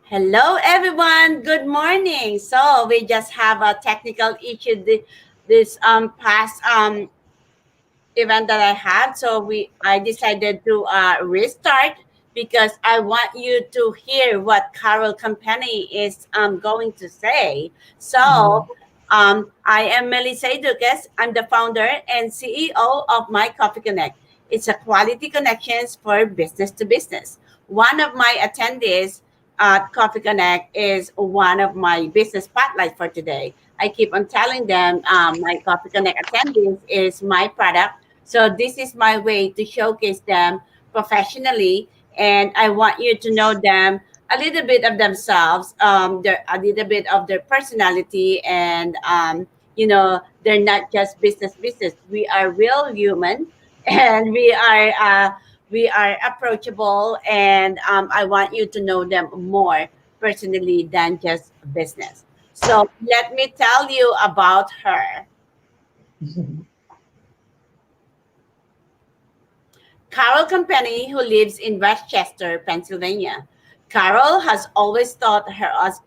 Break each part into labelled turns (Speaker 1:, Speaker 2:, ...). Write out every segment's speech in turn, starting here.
Speaker 1: Hello, everyone. Good morning. So we just have a technical issue this past event that I had. So I decided to restart because I want you to hear what Carol Company is going to say. So
Speaker 2: Mhm.
Speaker 1: I am Melissa Duques. I'm the founder and CEO of My Coffee Connect. It's a quality connections for business to business. One of my attendees at Coffee Connect is one of my business spotlight for today. I keep on telling them my Coffee Connect attendees is my product, so this is my way to showcase them professionally, and I want you to know them a little bit of themselves, a little bit of their personality, and they're not just business. We are real human, and we are approachable, and I want you to know them more personally than just business. So let me tell you about her.
Speaker 2: Mhm.
Speaker 1: Carol Company, who lives in Westchester, Pennsylvania. Carol has always thought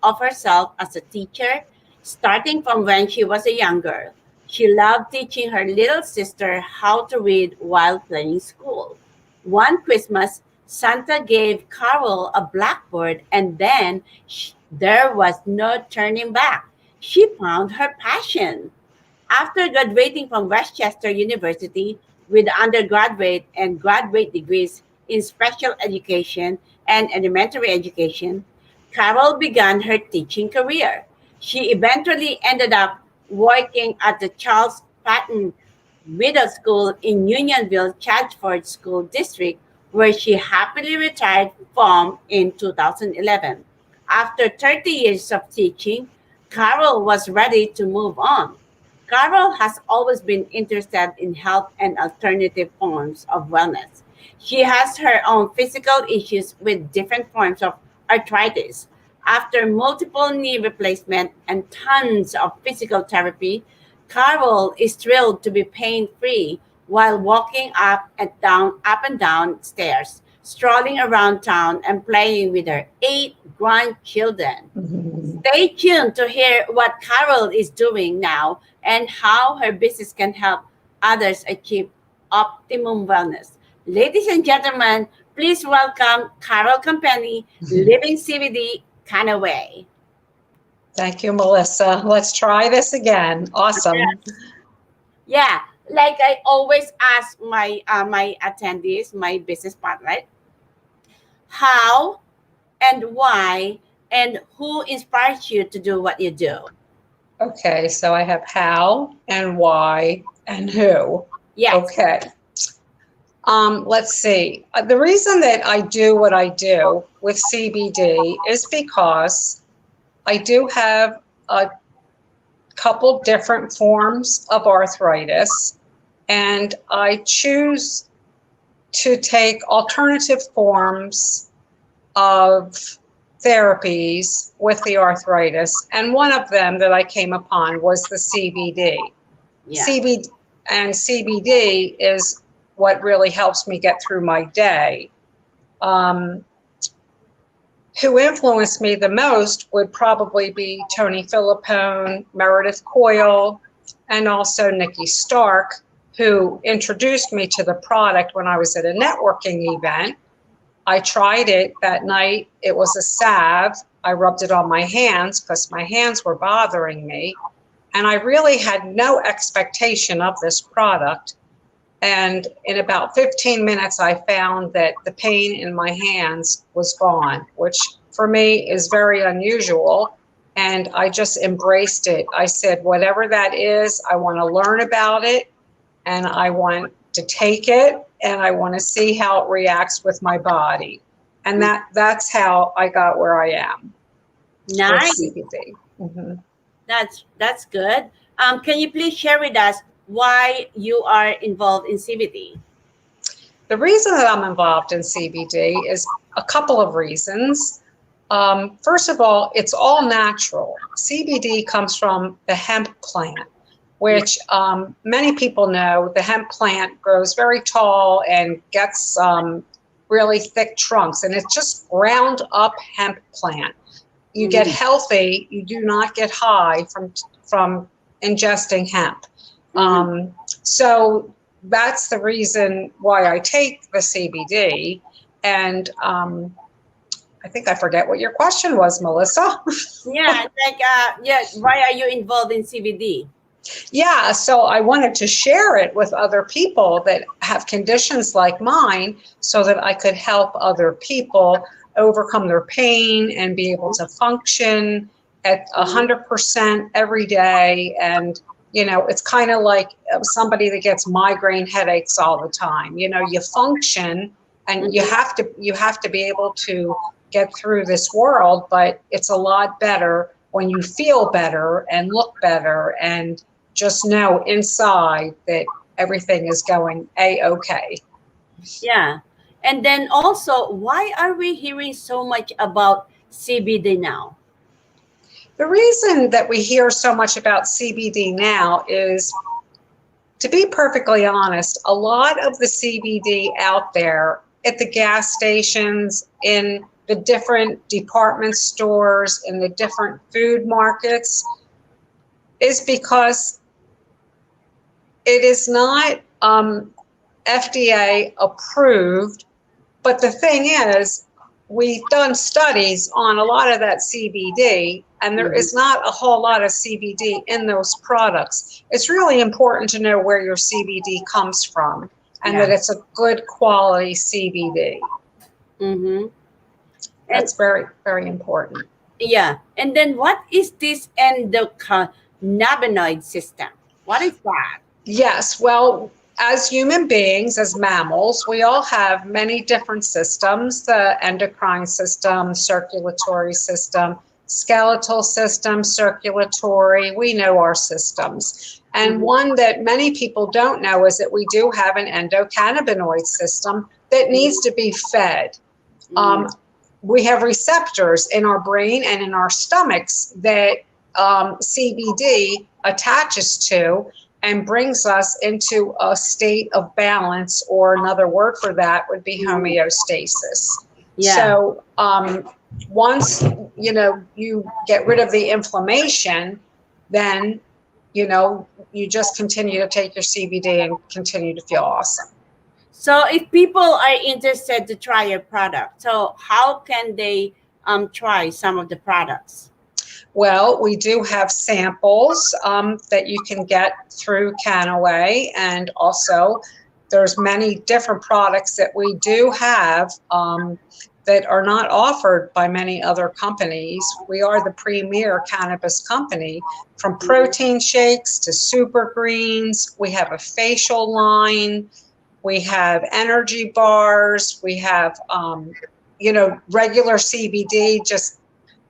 Speaker 1: of herself as a teacher, starting from when she was a young girl. She loved teaching her little sister how to read while playing school. One Christmas, Santa gave Carol a blackboard, and then there was no turning back. She found her passion. After graduating from Westchester University with undergraduate and graduate degrees in special education and elementary education, Carol began her teaching career. She eventually ended up working at the Charles Patton Middle School in Unionville, Chadford School District, where she happily retired from in 2011. After 30 years of teaching, Carol was ready to move on. Carol has always been interested in health and alternative forms of wellness. She has her own physical issues with different forms of arthritis. After multiple knee replacement and tons of physical therapy, Carol is thrilled to be pain-free while walking up and down stairs, strolling around town, and playing with her 8 grandchildren.
Speaker 2: Mhm.
Speaker 1: Stay tuned to hear what Carol is doing now and how her business can help others achieve optimum wellness. Ladies and gentlemen, please welcome Carol Company, Living CBD Kanaway.
Speaker 2: Thank you, Melissa. Let's try this again. Awesome.
Speaker 1: Yeah, like I always ask my attendees, my business partner, how and why and who inspires you to do what you do.
Speaker 2: Okay, so I have how and why and who.
Speaker 1: Yes.
Speaker 2: Okay. Let's see. The reason that I do what I do with CBD is because I do have a couple different forms of arthritis, and I choose to take alternative forms of therapies with the arthritis, and one of them that I came upon was the CBD.
Speaker 1: Yeah.
Speaker 2: CBD and CBD is what really helps me get through my day. Um, who influenced me the most would probably be Tony Filippone, Meredith Coyle, and also Nikki Stark, who introduced me to the product when I was at a networking event. I tried it that night. It was a salve. I rubbed it on my hands because my hands were bothering me. And I really had no expectation of this product. And in about 15 minutes, I found that the pain in my hands was gone, which for me is very unusual. And I just embraced it. I said, whatever that is, I want to learn about it and I want to take it and I want to see how it reacts with my body. And that's how I got where I am with
Speaker 1: Nice.
Speaker 2: CBD. Hmm.
Speaker 1: That's good. Can you please share with us why you are involved in CBD?
Speaker 2: The reason that I'm involved in CBD is a couple of reasons. First of all, it's all natural. CBD comes from the hemp plant,
Speaker 1: Yeah.
Speaker 2: which many people know the hemp plant grows very tall and gets really thick trunks, and it's just ground up hemp plant. you get healthy, you do not get high from ingesting hemp. So that's the reason why I take the CBD. And I think I forget what your question was, Melissa.
Speaker 1: Yeah, yeah. Why are you involved in CBD?
Speaker 2: Yeah, so I wanted to share it with other people that have conditions like mine so that I could help other people overcome their pain and be able to function at 100% every day. And, you know, it's kind of like somebody that gets migraine headaches all the time. You know, you function and you have to be able to get through this world, but it's a lot better when you feel better and look better and just know inside that everything is going A-okay.
Speaker 1: Yeah. And then also, why are we hearing so much about CBD now?
Speaker 2: The reason that we hear so much about CBD now is, to be perfectly honest, a lot of the CBD out there at the gas stations, in the different department stores, in the different food markets, is because it is not FDA approved. But the thing is, we've done studies on a lot of that CBD, and there is not a whole lot of CBD in those products. It's really important to know where your CBD comes from and that it's a good quality CBD. That's very, very important.
Speaker 1: Yeah. And then what is this endocannabinoid system? What is that?
Speaker 2: Yes, well, as human beings, as mammals, we all have many different systems: the endocrine system, circulatory system, skeletal system, circulatory. We know our systems. And one that many people don't know is that we do have an endocannabinoid system that needs to be fed. We have receptors in our brain and in our stomachs that CBD attaches to and brings us into a state of balance, or another word for that would be homeostasis.
Speaker 1: Yeah.
Speaker 2: So once, you know, you get rid of the inflammation, then, you know, you just continue to take your CBD and continue to feel awesome.
Speaker 1: So if people are interested to try your product, so how can they try some of the products?
Speaker 2: Well, we do have samples that you can get through Kannaway, and also there's many different products that we do have that are not offered by many other companies. We are the premier cannabis company, from protein shakes to super greens. We have a facial line. We have energy bars. We have, you know, regular CBD, just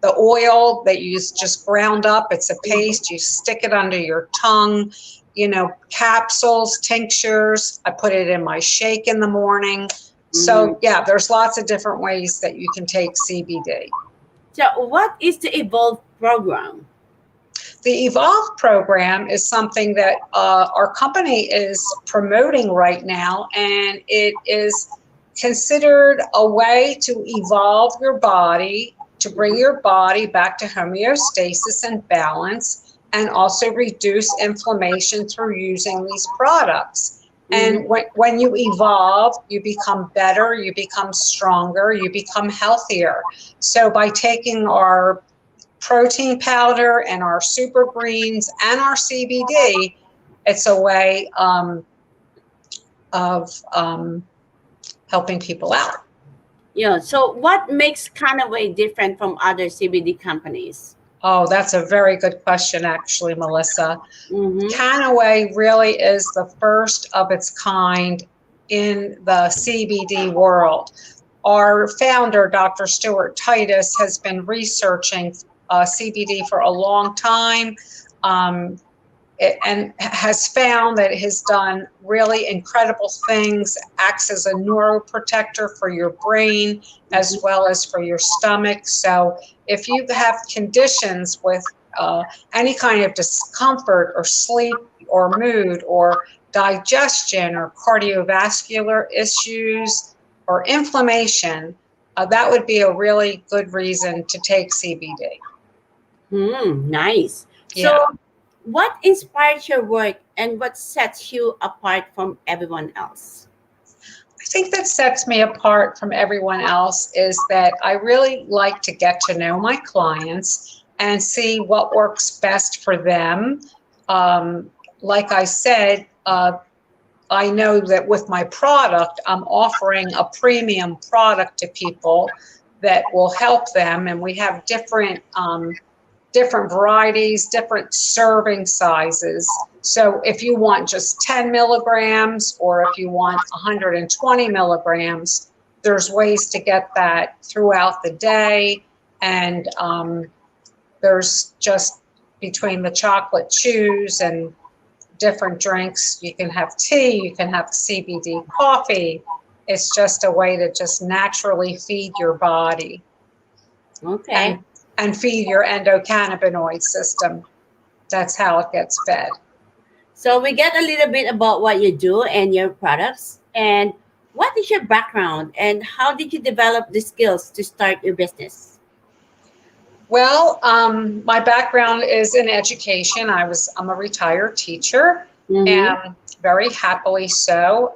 Speaker 2: the oil that you just ground up. It's a paste. You stick it under your tongue. You know, capsules, tinctures. I put it in my shake in the morning. So yeah, there's lots of different ways that you can take CBD.
Speaker 1: So what is the Evolve program?
Speaker 2: The Evolve program is something that our company is promoting right now, and it is considered a way to evolve your body, to bring your body back to homeostasis and balance, and also reduce inflammation through using these products. And when you evolve, you become better, you become stronger, you become healthier. So by taking our protein powder and our super greens and our CBD, it's a way of helping people out.
Speaker 1: Yeah. So what makes Kannaway different from other CBD companies?
Speaker 2: Oh, that's a very good question, actually, Melissa.
Speaker 1: Mm-hmm.
Speaker 2: Kannaway really is the first of its kind in the CBD world. Our founder, Dr. Stuart Titus, has been researching CBD for a long time, and has found that it has done really incredible things, acts as a neuroprotector for your brain as well as for your stomach. So if you have conditions with any kind of discomfort or sleep or mood or digestion or cardiovascular issues or inflammation, that would be a really good reason to take CBD.
Speaker 1: Nice.
Speaker 2: Yeah.
Speaker 1: So, what inspires your work and what sets you apart from everyone else?
Speaker 2: I think that sets me apart from everyone else is that I really like to get to know my clients and see what works best for them. Like I said, I know that with my product, I'm offering a premium product to people that will help them, and we have different varieties, different serving sizes. So if you want just 10 milligrams or if you want 120 milligrams, there's ways to get that throughout the day. And there's just between the chocolate chews and different drinks, you can have tea, you can have CBD coffee. It's just a way to just naturally feed your body.
Speaker 1: Okay.
Speaker 2: And feed your endocannabinoid system. That's how it gets fed.
Speaker 1: So, we get a little bit about what you do and your products. And what is your background and how did you develop the skills to start your business?
Speaker 2: Well, my background is in education. I'm a retired teacher,
Speaker 1: Mm-hmm.
Speaker 2: and very happily so.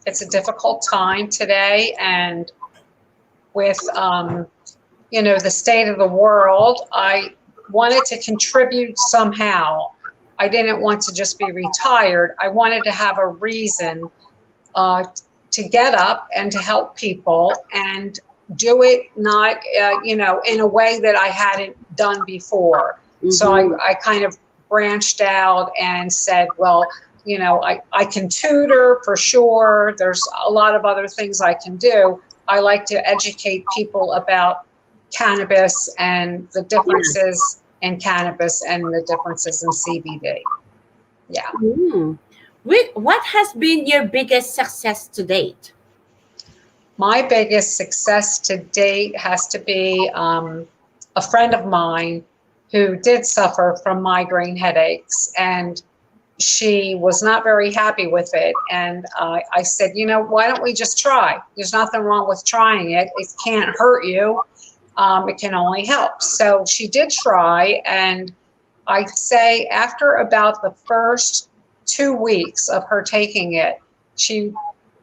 Speaker 2: It's a difficult time today, and with the state of the world, I wanted to contribute somehow. I didn't want to just be retired. I wanted to have a reason to get up and to help people and do it not, in a way that I hadn't done before.
Speaker 1: Mm-hmm.
Speaker 2: So I kind of branched out and said, well, I can tutor for sure. There's a lot of other things I can do. I like to educate people about cannabis and the differences in cannabis and the differences in CBD. Yeah.
Speaker 1: What has been your biggest success to date?
Speaker 2: My biggest success to date has to be a friend of mine who did suffer from migraine headaches, and she was not very happy with it. And I said, why don't we just try? There's nothing wrong with trying it. It can't hurt you. It can only help. So she did try, and I'd say after about the first 2 weeks of her taking it, she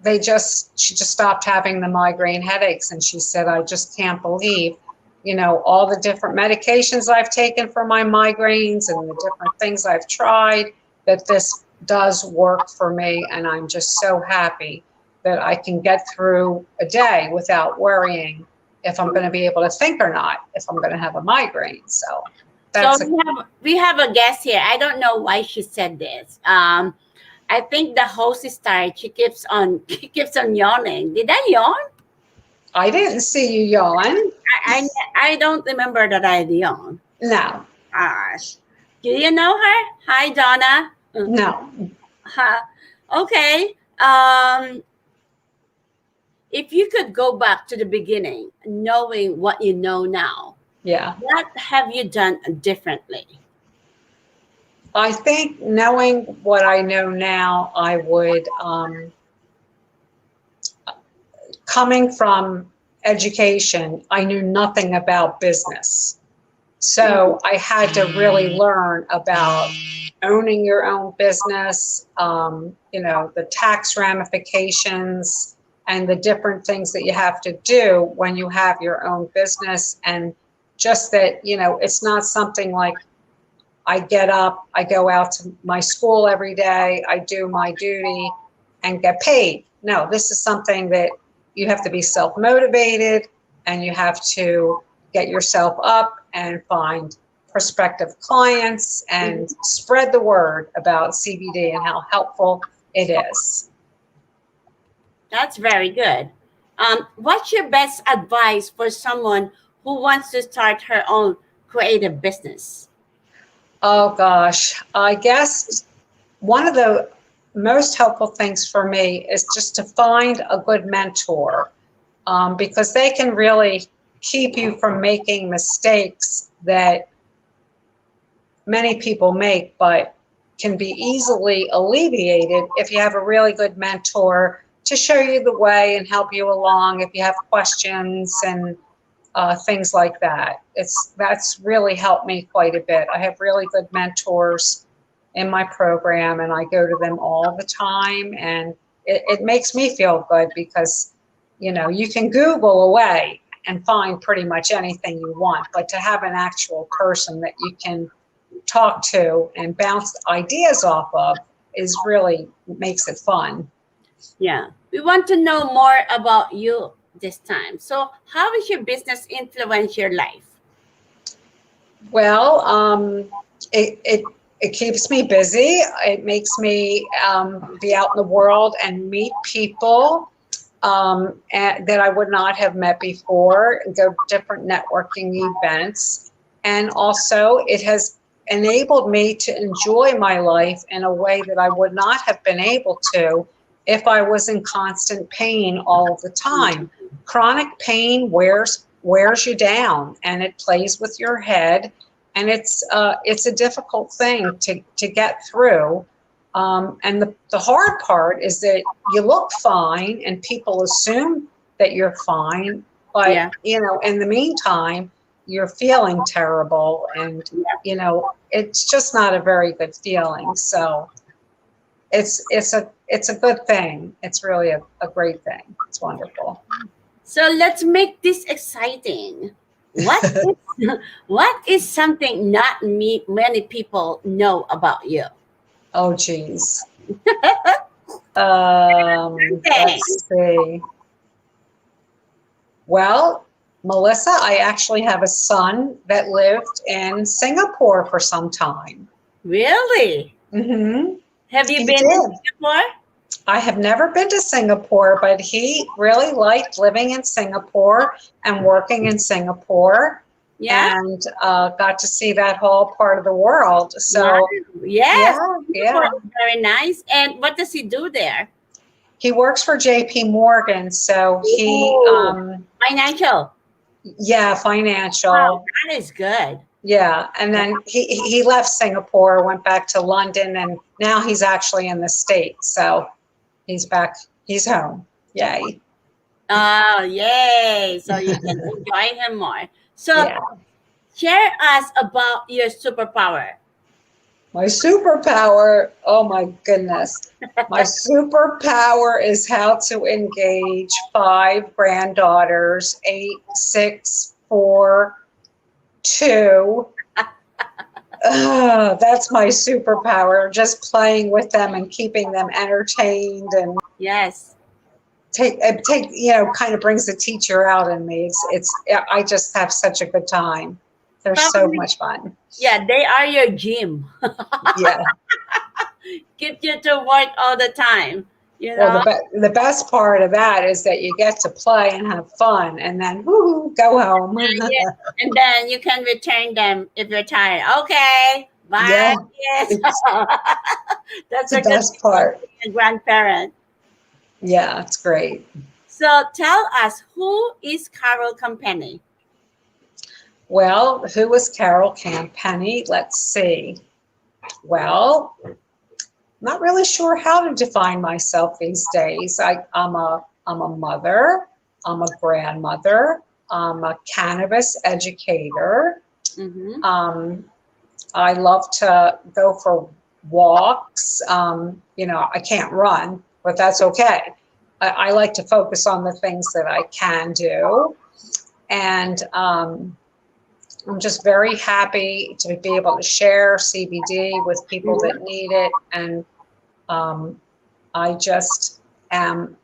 Speaker 2: just stopped having the migraine headaches. And she said, I just can't believe, all the different medications I've taken for my migraines and the different things I've tried, that this does work for me. And I'm just so happy that I can get through a day without worrying if I'm going to be able to think or not, if I'm going to have a migraine. So that's
Speaker 1: we have a guest here. I don't know why she said this. I think the host is tired. She keeps on yawning. Did I yawn?
Speaker 2: I didn't see you yawn.
Speaker 1: I don't remember that I yawned.
Speaker 2: No.
Speaker 1: Gosh. Do you know her? Hi, Donna.
Speaker 2: No.
Speaker 1: Okay. If you could go back to the beginning, knowing what you know now,
Speaker 2: yeah,
Speaker 1: what have you done differently?
Speaker 2: I think knowing what I know now, I would, coming from education, I knew nothing about business. So I had to really learn about owning your own business, the tax ramifications and the different things that you have to do when you have your own business. And just that, it's not something like I get up, I go out to my school every day, I do my duty and get paid. No, this is something that you have to be self-motivated and you have to get yourself up and find prospective clients and spread the word about CBD and how helpful it is.
Speaker 1: That's very good. What's your best advice for someone who wants to start her own creative business?
Speaker 2: Oh gosh, I guess one of the most helpful things for me is just to find a good mentor, because they can really keep you from making mistakes that many people make, but can be easily alleviated if you have a really good mentor to show you the way and help you along if you have questions and things like that. That's really helped me quite a bit. I have really good mentors in my program, and I go to them all the time, and it makes me feel good because, you know, you can Google away and find pretty much anything you want, but to have an actual person that you can talk to and bounce ideas off of is really makes it fun.
Speaker 1: Yeah. We want to know more about you this time. So, how is your business influence your life?
Speaker 2: Well, it keeps me busy. It makes me be out in the world and meet people that I would not have met before, go to different networking events. And also, it has enabled me to enjoy my life in a way that I would not have been able to if I was in constant pain all the time. Chronic pain wears you down, and it plays with your head, and it's a difficult thing to get through. And the hard part is that you look fine, and people assume that you're fine, but
Speaker 1: Yeah.
Speaker 2: you know, in the meantime, you're feeling terrible, and you know, it's just not a very good feeling. So it's a good thing. It's really a great thing. It's wonderful.
Speaker 1: So, let's make this exciting. What is, what is something not many people know about you?
Speaker 2: Oh, geez.
Speaker 1: Okay.
Speaker 2: Let's see. Well, Melissa, I actually have a son that lived in Singapore for some time.
Speaker 1: Really?
Speaker 2: Hmm.
Speaker 1: Have you
Speaker 2: He
Speaker 1: been to
Speaker 2: did.
Speaker 1: Singapore?
Speaker 2: I have never been to Singapore, but he really liked living in Singapore and working in Singapore,
Speaker 1: Yeah.
Speaker 2: and got to see that whole part of the world.
Speaker 1: Wow.
Speaker 2: So,
Speaker 1: Yes.
Speaker 2: yeah,
Speaker 1: Singapore
Speaker 2: yeah.
Speaker 1: is very nice. And what does he do there?
Speaker 2: He works for JP Morgan, so he,
Speaker 1: Ooh, financial.
Speaker 2: yeah,
Speaker 1: Wow,
Speaker 2: financial.
Speaker 1: that is good.
Speaker 2: Yeah, and then he left Singapore, went back to London, and now he's actually in the States. So he's back, he's home. Yay.
Speaker 1: Oh, yay. So you can enjoy him more. So
Speaker 2: Yeah.
Speaker 1: share us about your superpower.
Speaker 2: My superpower, oh my goodness. My superpower is how to engage 5 granddaughters, 8, 6, 4, 2. That's my superpower, just playing with them and keeping them entertained, and
Speaker 1: Yes.
Speaker 2: take you know, kind of brings the teacher out in me. It's I just have such a good time. They're so
Speaker 1: Probably,
Speaker 2: much fun.
Speaker 1: yeah, they are your gym.
Speaker 2: Yeah.
Speaker 1: Keep you to work all the time, you
Speaker 2: Well,
Speaker 1: know?
Speaker 2: the best part of that is that you get to play and have fun, and then woo, go home.
Speaker 1: Yeah. And then you can return them if you're tired. Okay.
Speaker 2: Yeah,
Speaker 1: Bye. Yes.
Speaker 2: it's
Speaker 1: That's
Speaker 2: the
Speaker 1: a good
Speaker 2: best part.
Speaker 1: grandparent.
Speaker 2: Yeah, it's great.
Speaker 1: So tell us, who is Carol Company?
Speaker 2: Well, who was Carol Campenny? Let's see. Well, not really sure how to define myself these days. I'm a mother, I'm a grandmother, I'm a cannabis educator.
Speaker 1: Mm-hmm.
Speaker 2: I love to go for walks. You know, I can't run, but that's okay. I like to focus on the things that I can do. And I'm just very happy to be able to share CBD with people that need it. And I just am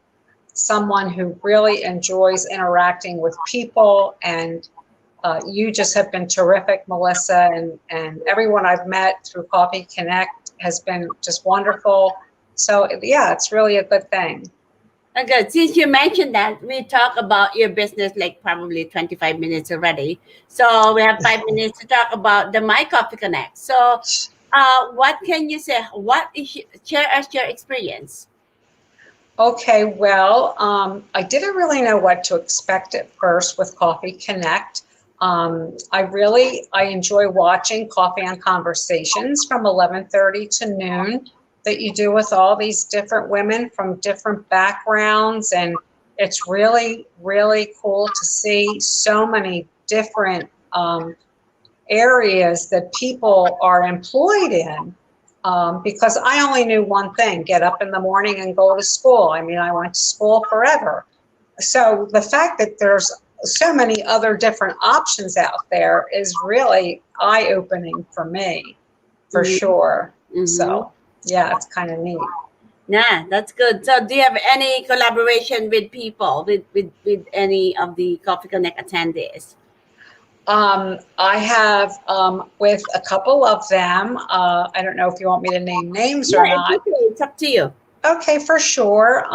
Speaker 2: someone who really enjoys interacting with people. And you just have been terrific, Melissa, and everyone I've met through Coffee Connect has been just wonderful. So yeah, it's really a good thing.
Speaker 1: Okay, since you mentioned that, we talk about your business like probably 25 minutes already. So we have 5 minutes to talk about the My Coffee Connect. So what can you say? Share us your experience.
Speaker 2: Okay, well, I didn't really know what to expect at first with Coffee Connect. I enjoy watching Coffee and Conversations from 11:30 to noon that you do with all these different women from different backgrounds. And it's really, really cool to see so many different areas that people are employed in. Because I only knew one thing, get up in the morning and go to school. I mean, I went to school forever. So the fact that there's so many other different options out there is really eye-opening for me, for
Speaker 1: Mhm.
Speaker 2: sure.
Speaker 1: Mhm.
Speaker 2: So yeah, it's kind of neat.
Speaker 1: Yeah, that's good. So do you have any collaboration with people, with any of the Coffee Connect attendees?
Speaker 2: I have with a couple of them. I don't know if you want me to name names or
Speaker 1: Yeah,
Speaker 2: not.
Speaker 1: it's up to you.
Speaker 2: Okay, for sure.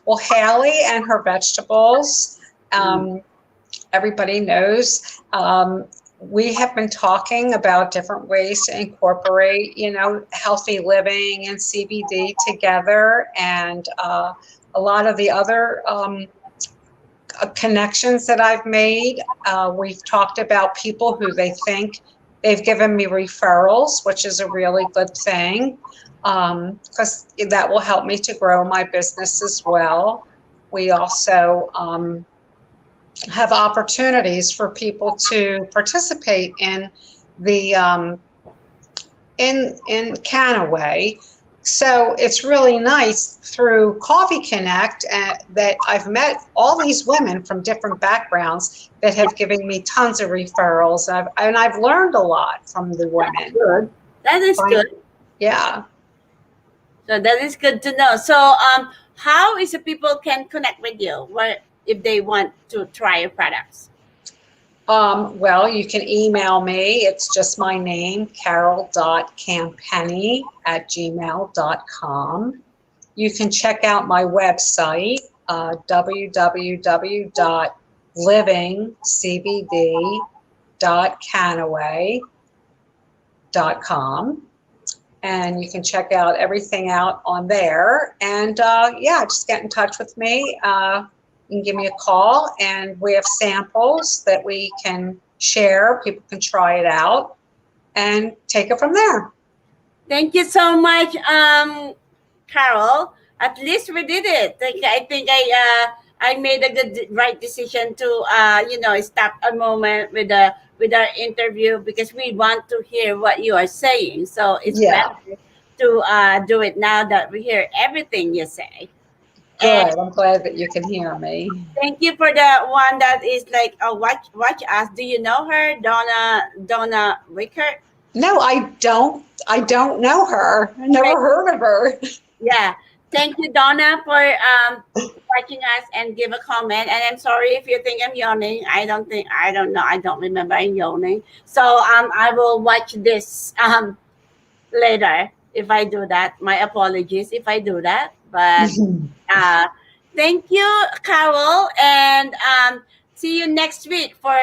Speaker 2: Well, Haley and her vegetables. Everybody knows. We have been talking about different ways to incorporate, healthy living and CBD together, and a lot of the other connections that I've made. We've talked about people who they think they've given me referrals, which is a really good thing, because that will help me to grow my business as well. We also have opportunities for people to participate in the in Canaway. So it's really nice through Coffee Connect that I've met all these women from different backgrounds that have given me tons of referrals. And I've learned a lot from the women.
Speaker 1: Good. That is good.
Speaker 2: Yeah.
Speaker 1: So that is good to know. So how is the people can connect with you where if they want to try your products?
Speaker 2: Well, you can email me. It's just my name, carol.campenny@gmail.com. You can check out my website, www.livingcbd.canaway.com. And you can check out everything out on there. And yeah, just get in touch with me. You can give me a call, and we have samples that we can share. People can try it out and take it from there.
Speaker 1: Thank you so much, Carol. At least we did it. Like, I think I made a right decision to stop a moment with our interview because we want to hear what you are saying. So it's better to do it now that we hear everything you say.
Speaker 2: Good. I'm glad that you can hear me.
Speaker 1: Thank you for the one that is like, watch us. Do you know her, Donna Wickert?
Speaker 2: No, I don't. I don't know her. I never heard of her.
Speaker 1: Yeah. Thank you, Donna, for watching us and give a comment. And I'm sorry if you think I'm yawning. I don't know. I don't remember I'm yawning. So I will watch this later if I do that. My apologies if I do that. But thank you, Carol, and see you next week for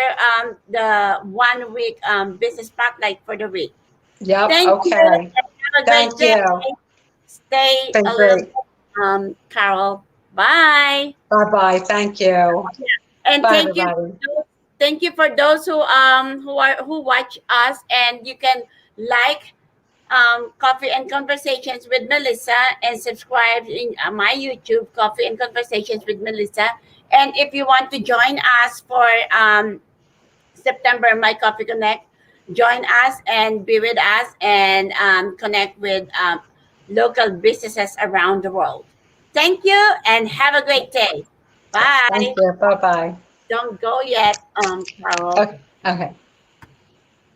Speaker 1: the 1 week business spotlight for the week.
Speaker 2: Yep.
Speaker 1: Thank you.
Speaker 2: Okay.
Speaker 1: Have a
Speaker 2: Thank
Speaker 1: great day.
Speaker 2: you.
Speaker 1: Stay
Speaker 2: Been
Speaker 1: a
Speaker 2: great.
Speaker 1: little, Carol. Bye.
Speaker 2: Bye-bye. Thank you.
Speaker 1: And
Speaker 2: Bye,
Speaker 1: thank
Speaker 2: everybody.
Speaker 1: you. Thank you for those who watch us, and you can like Coffee and Conversations with Melissa and subscribe in my YouTube, Coffee and Conversations with Melissa. And if you want to join us for September My Coffee Connect, join us and be with us and connect with local businesses around the world. Thank you and have a great day. Bye.
Speaker 2: Thank you. Bye-bye.
Speaker 1: Don't go yet, Carol.
Speaker 2: Okay.